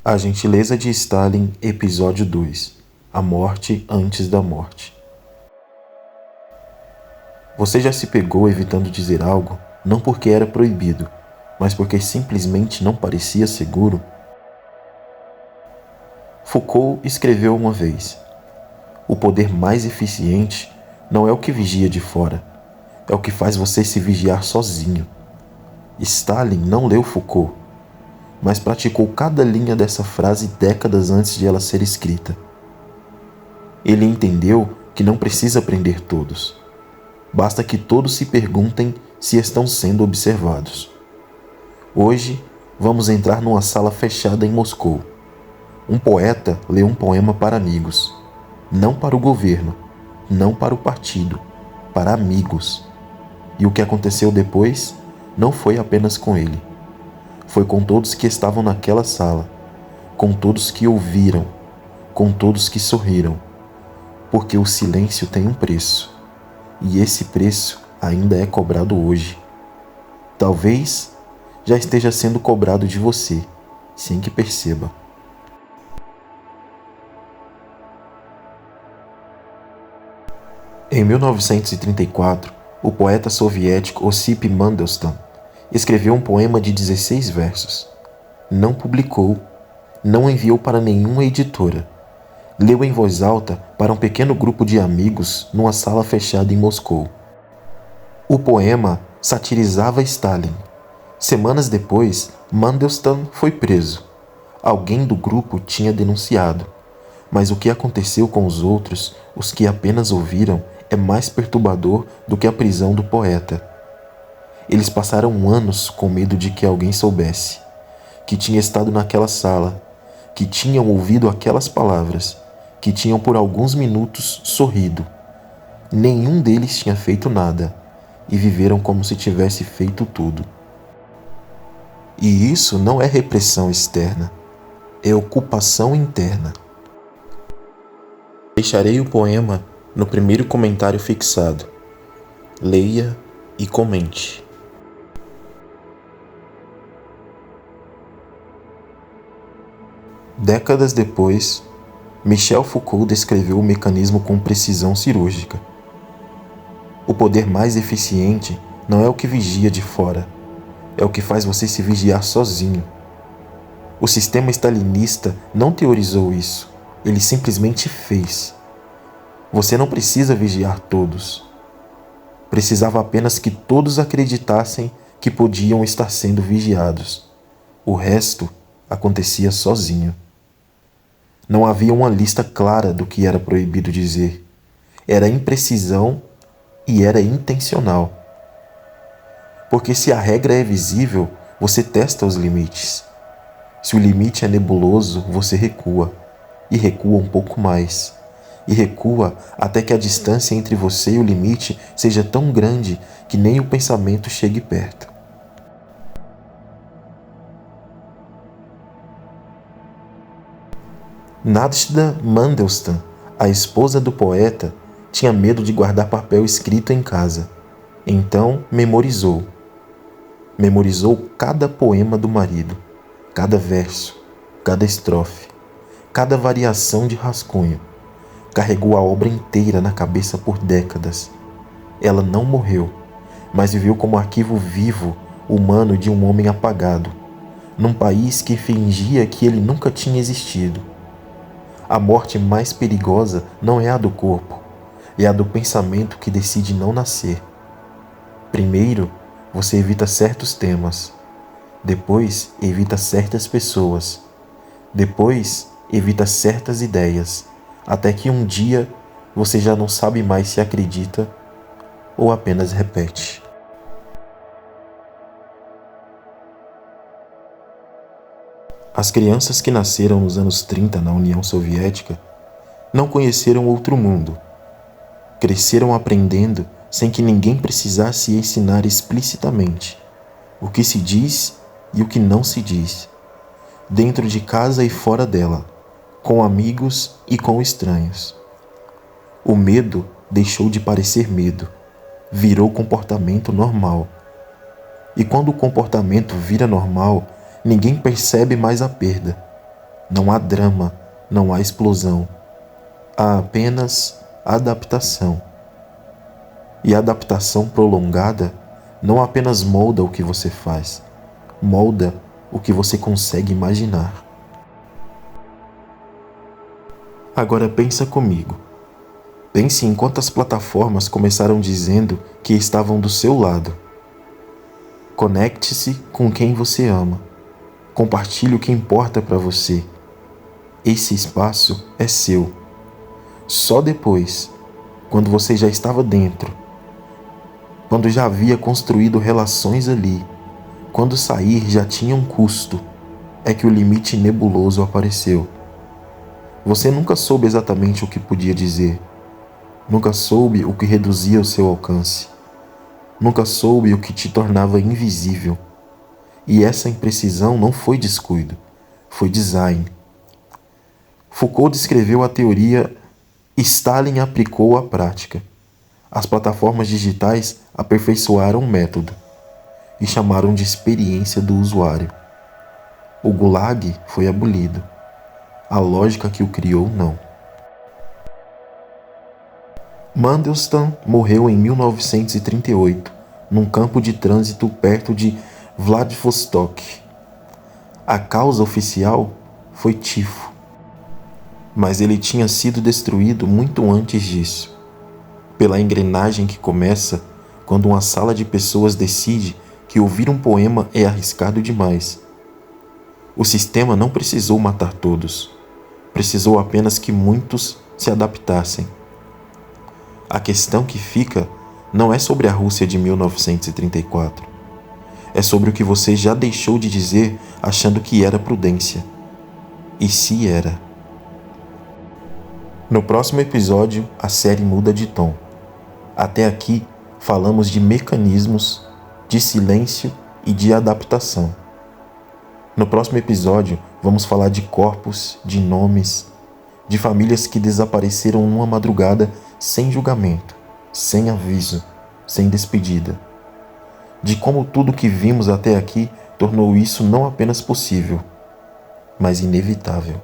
A Gentileza de Stalin, Episódio 2. A morte antes da morte. Você já se pegou evitando dizer algo, não porque era proibido, mas porque simplesmente não parecia seguro? Foucault escreveu uma vez: o poder mais eficiente não é o que vigia de fora, é o que faz você se vigiar sozinho. Stalin não leu Foucault, mas praticou cada linha dessa frase décadas antes de ela ser escrita. Ele entendeu que não precisa prender todos. Basta que todos se perguntem se estão sendo observados. Hoje, vamos entrar numa sala fechada em Moscou. Um poeta lê um poema para amigos. Não para o governo, não para o partido, para amigos. E o que aconteceu depois não foi apenas com ele. Foi com todos que estavam naquela sala, com todos que ouviram, com todos que sorriram. Porque o silêncio tem um preço, e esse preço ainda é cobrado hoje. Talvez já esteja sendo cobrado de você, sem que perceba. Em 1934, o poeta soviético Osip Mandelstam escreveu um poema de 16 versos. Não publicou, não enviou para nenhuma editora. Leu em voz alta para um pequeno grupo de amigos numa sala fechada em Moscou. O poema satirizava Stalin. Semanas depois, Mandelstam foi preso. Alguém do grupo tinha denunciado. Mas o que aconteceu com os outros, os que apenas ouviram, é mais perturbador do que a prisão do poeta. Eles passaram anos com medo de que alguém soubesse, que tinha estado naquela sala, que tinham ouvido aquelas palavras, que tinham por alguns minutos sorrido. Nenhum deles tinha feito nada, e viveram como se tivesse feito tudo. E isso não é repressão externa, é ocupação interna. Deixarei o poema no primeiro comentário fixado. Leia e comente. Décadas depois, Michel Foucault descreveu o mecanismo com precisão cirúrgica. O poder mais eficiente não é o que vigia de fora, é o que faz você se vigiar sozinho. O sistema stalinista não teorizou isso, ele simplesmente fez. Você não precisa vigiar todos. Precisava apenas que todos acreditassem que podiam estar sendo vigiados. O resto acontecia sozinho. Não havia uma lista clara do que era proibido dizer. Era imprecisão e era intencional. Porque se a regra é visível, você testa os limites. Se o limite é nebuloso, você recua. E recua um pouco mais. E recua até que a distância entre você e o limite seja tão grande que nem o pensamento chegue perto. Nadezhda Mandelstam, a esposa do poeta, tinha medo de guardar papel escrito em casa. Então memorizou. Memorizou cada poema do marido, cada verso, cada estrofe, cada variação de rascunho. Carregou a obra inteira na cabeça por décadas. Ela não morreu, mas viveu como arquivo vivo, humano de um homem apagado, num país que fingia que ele nunca tinha existido. A morte mais perigosa não é a do corpo, é a do pensamento que decide não nascer. Primeiro, você evita certos temas. Depois, evita certas pessoas. Depois, evita certas ideias. Até que um dia, você já não sabe mais se acredita ou apenas repete. As crianças que nasceram nos anos 30 na União Soviética não conheceram outro mundo. Cresceram aprendendo sem que ninguém precisasse ensinar explicitamente o que se diz e o que não se diz, dentro de casa e fora dela, com amigos e com estranhos. O medo deixou de parecer medo, virou comportamento normal. E quando o comportamento vira normal, ninguém percebe mais a perda. Não há drama, não há explosão. Há apenas adaptação. E a adaptação prolongada não apenas molda o que você faz, molda o que você consegue imaginar. Agora pensa comigo. Pense em quantas plataformas começaram dizendo que estavam do seu lado. Conecte-se com quem você ama. Compartilhe o que importa para você. Esse espaço é seu. Só depois, quando você já estava dentro, quando já havia construído relações ali, quando sair já tinha um custo, é que o limite nebuloso apareceu. Você nunca soube exatamente o que podia dizer. Nunca soube o que reduzia o seu alcance. Nunca soube o que te tornava invisível. E essa imprecisão não foi descuido, foi design. Foucault descreveu a teoria, Stalin aplicou a prática. As plataformas digitais aperfeiçoaram o método e chamaram de experiência do usuário. O Gulag foi abolido. A lógica que o criou, não. Mandelstam morreu em 1938, num campo de trânsito perto de Vladivostok. A causa oficial foi tifo, mas ele tinha sido destruído muito antes disso, pela engrenagem que começa quando uma sala de pessoas decide que ouvir um poema é arriscado demais. O sistema não precisou matar todos, precisou apenas que muitos se adaptassem. A questão que fica não é sobre a Rússia de 1934. É sobre o que você já deixou de dizer achando que era prudência. E se era? No próximo episódio, a série muda de tom. Até aqui, falamos de mecanismos, de silêncio e de adaptação. No próximo episódio, vamos falar de corpos, de nomes, de famílias que desapareceram numa madrugada sem julgamento, sem aviso, sem despedida. De como tudo que vimos até aqui tornou isso não apenas possível, mas inevitável.